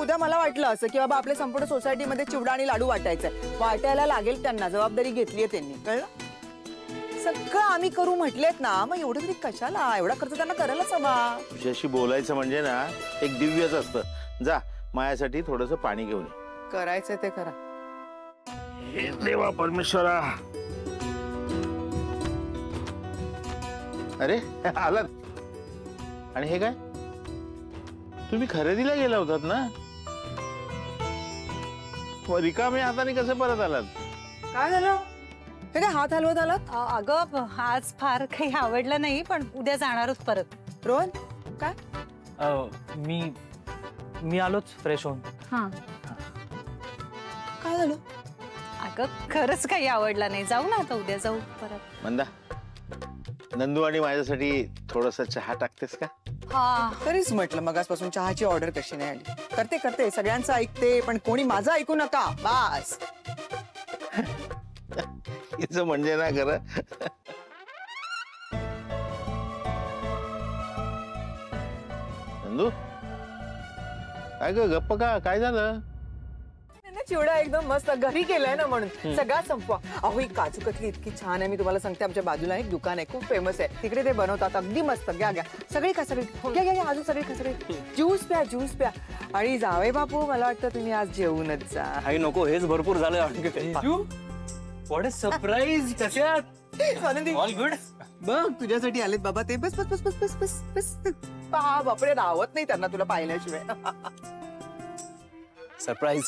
उद्या मला वाटलं असं की बाबा आपल्या संपूर्ण सोसायटीमध्ये चिवडा आणि लाडू वाटायचंय, वाटायला लागेल त्यांना, जबाबदारी घेतलीये त्यांनी, कळलं? सगळं आम्ही करू म्हटलेत ना, मग एवढं तरी कशाला, एवढा खर्च त्यांना करायलाच हवा. तुझ्याशी बोलायचं म्हणजे ना एक दिव्यच असतं. जा माझ्यासाठी थोडंसं पाणी घेऊन ये. करायचंय ते करा. हे देवा परमेश्वरा. अरे आलात. आणि हे काय, तुम्ही खरेदीला गेला होतात ना? रिकामे हाताने कसे परत आलात? काय झालं? हे काय हात हलवत आलात? अगं आज फार काही आवडलं नाही, पण उद्या जाणारच परत. रोहन काय? मी आलोच फ्रेश होऊन. हां काय झालं? अगं खरंच काही आवडलं नाही, जाऊ ना आता, उद्या जाऊ परत. मंदा, नंदू आणि माझ्यासाठी थोडंसं चहा टाकतेस का? हा तरीच म्हटलं मगासपासून चहाची ऑर्डर कशी नाही आली. करते करते, सगळ्यांचं ऐकते, पण कोणी माझं ऐकू नका बास. हिचं म्हणजे ना खरं. नंदू काय ग, गप्प का, काय झालं? चिवडा एकदम मस्त घरी केलाय ना म्हणून सगळा संपवा. अहो ही काजू कतली इतकी छान आहे, मी तुम्हाला सांगते. आमच्या बाजूला एक दुकान आहे, खूप फेमस आहे, तिकडे ते बनवतात, अगदी मस्त. घ्या घ्या सगळी का, सगळी घ्या घ्या, अजून सगळी का, सगळी ज्यूस प्या, ज्यूस प्या. आणि जावे बापू, मला वाटतं तुम्ही आज जेवूनच जा. आई नको, हेच भरपूर झालं. What a surprise. कशात? All good. बघ तुझ्यासाठी आलेत बाबा ते. बस बस बस बस बस बस बस. बापरे, राहत नाही त्यांना तुला पाहिल्याशिवाय. सरप्राईज.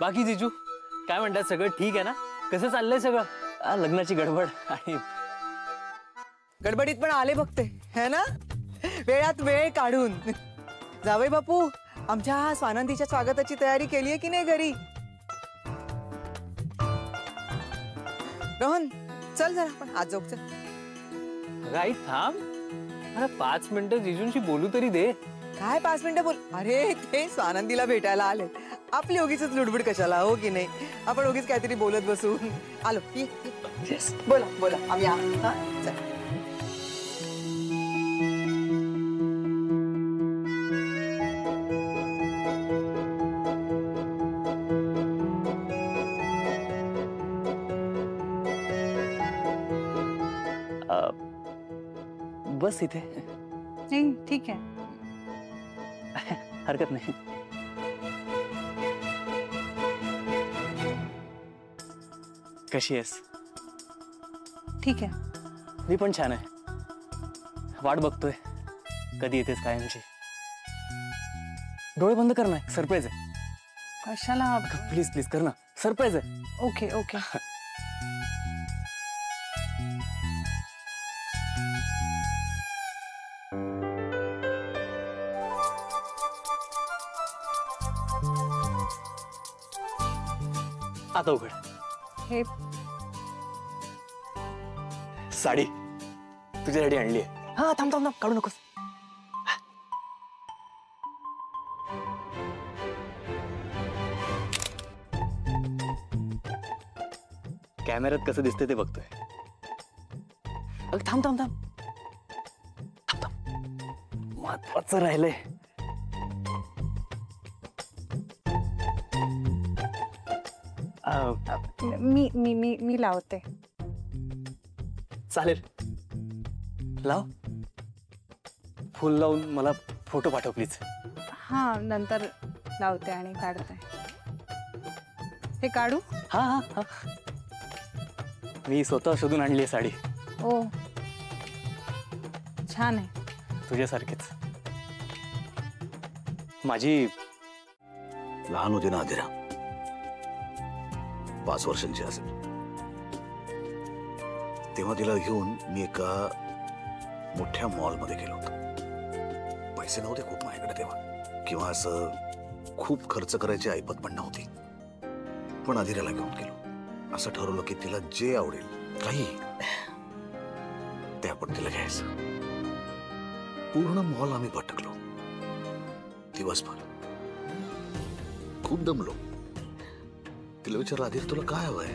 बाकी जीजू काय म्हणतात, सगळं ठीक आहे ना? कसं चाललंय सगळं? लग्नाची गडबड आणि गडबडीत पण आले बघते है ना, वेळात वेळ काढून. जावई बापू, आमच्या स्वानंदीच्या स्वागताची तयारी केली आहे की नाही घरी? रोहन चल जरा आपण आज जाऊ. चल. आई थांब, अरे 5 मिनिटं जीजूंशी बोलू तरी दे. काय 5 मिनिटं बोल? अरे ते स्वानंदीला भेटायला आले, आपली उगीच लुडबुड कशाला, हो की नाही? आपण उगीच काहीतरी बोलत बसू. आलो. बोला बोला, आम्ही चल. बस इथे. नाही ठीक आहे, हरकत नाही. कशी आहेस? ठीक आहे. मी पण छान आहे. वाट बघतोय कधी येतेस कायमची. डोळे बंद कर ना, सरप्राईज आहे. कशाला? प्लीज प्लीज कर ना, सरप्राईज आहे. Okay okay. आता उघड. हे साडी तुझ्यासाठी आणली आहे. हा थांब थांब थांब, काढू नकोस. कॅमेऱ्यात कसं दिसतंय ते बघतोय. थांब थांब थांब थांब थांब, महत्वाचं राहिलंय. मी मी मी मी लावते. चालेल, लाव. फुल लावून मला फोटो पाठव प्लीज. हा नंतर लावते आणि काढते. हे काढू? हा हा हा, मी स्वतः शोधून आणली आहे साडी. ओ छान आहे. तुझ्यासारखीच. माझी लहान होती ना आदिरा, 5 वर्षांची असेल, तेव्हा तिला घेऊन मी एका मोठ्या मॉलमध्ये गेलो होतो. पैसे नव्हते खूप माझ्याकडे तेव्हा, किंवा असं खूप खर्च करायची ऐपत पण नव्हती. पण आदिराला घेऊन गेलो. असं ठरवलं की तिला जे आवडेल काही ते आपण तिला घ्यायचं. पूर्ण मॉल आम्ही भटकलो दिवसभर. खूप दमलो. तिला विचारलं, आदिर तुला काय हवंय,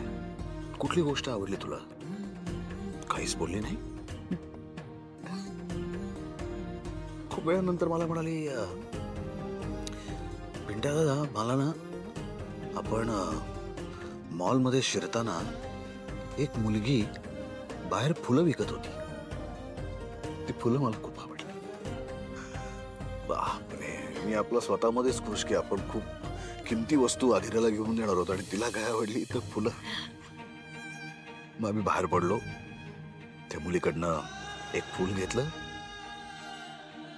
कुठली गोष्ट आवडली तुला? काहीच बोलली नाही. खूप वेळानंतर मला म्हणाली, पिंट्या दादा, मला ना आपण मॉलमध्ये शिरताना एक मुलगी बाहेर फुलं विकत होती, ती फुलं मला खूप आवडली. बापरे, मी आपलं स्वतःमध्येच खुश की आपण खूप किमती वस्तू आधिराला घेऊन येणार होतो आणि तिला काय आवडली तर फुलं. मग आम्ही बाहेर पडलो, त्या मुलीकडनं एक फूल घेतलं,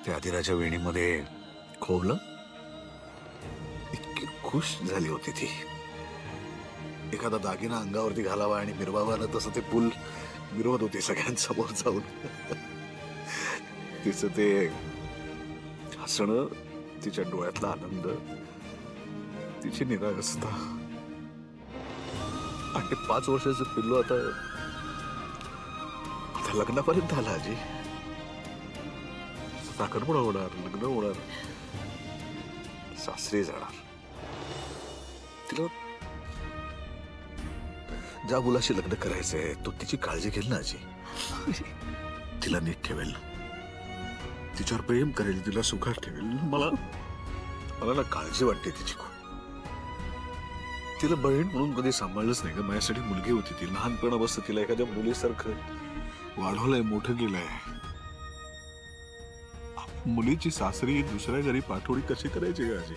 त्या आधिराच्या वेणीमध्ये खोवलं. इतकी खुश झाली होती ती. एखादा दागिना अंगावरती घालावा आणि मिरवावा ना तसं ते फुल मिरवत होते सगळ्यांसमोर जाऊन. तिचं ते हसणं, तिच्या डोळ्यातला आनंद, तिची निरागसता. आणि 5 वर्षाचं पिल्लू आता लग्नापर्यंत आला. आजी साखरपुडा होणार, लग्न होणार, सासरी जाणार. तिला ज्या मुलाशी लग्न करायचंय तो तिची काळजी घेईल ना आजी. तिला नीट ठेवेल, तिच्यावर प्रेम करेल, तिला सुखात ठेवेल. मला ना काळजी वाटते तिची खूप. तिला बहीण म्हणून कधी सांभाळलंच नाही का. माझ्यासाठी मुलगी होती ती. लहानपणापासून तिला एखाद्या मुलीसारखं वाढवलंय, मोठं केलंय. मुलीची सासरी दुसऱ्या घरी पाठवणी कशी करायची का आजी?